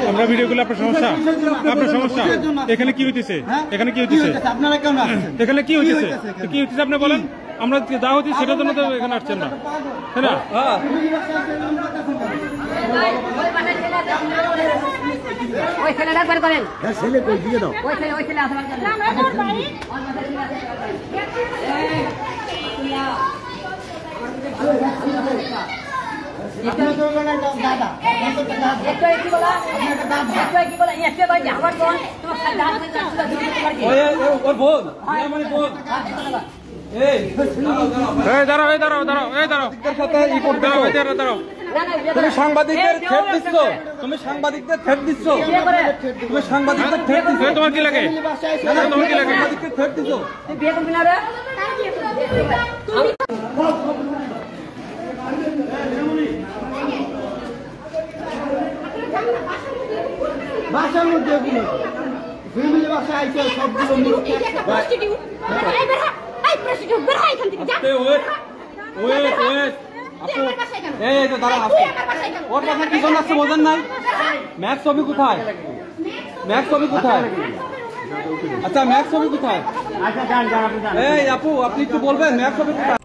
আমরা ভিডিওগুলো আপনার সমস্যা এখানে কি হইতেছে এখানে কি হইতেছে আপনারা কেন আসছেন এখানে কি হইতেছে আপনি বলেন আমরা যা হচ্ছে সেটার জন্য তো এখানে আসছেন না তাই না ওই ছেলে ডাকবার করেন ছেলে কই দিয়ে দাও ওই ছেলে আসবার করেন না আমার বাড়ি আপনারা তো বলেন দাদা একটা কি বলা একটা কি বলা একটা ভাই আমার কোন তোমার দাদা ওর বোন মানে বোন তুমি সাংবাদিকদের থ্রেট দিচ্ছ তোমার কি লাগে সাংবাদিকদের থ্রেট দিচ্ছ বিয়ে করবি না রে বাসার মধ্যে ফ্যামিলি বাসা আইছে সবগুলো ওর কথা কি জন্য আসছে বোঝেন নাই ম্যাক্স ছবি কোথায় আচ্ছা ম্যাক্স ছবি কোথায় এই আপু আপনি একটু বলবেন ম্যাক্স ছবি কোথায়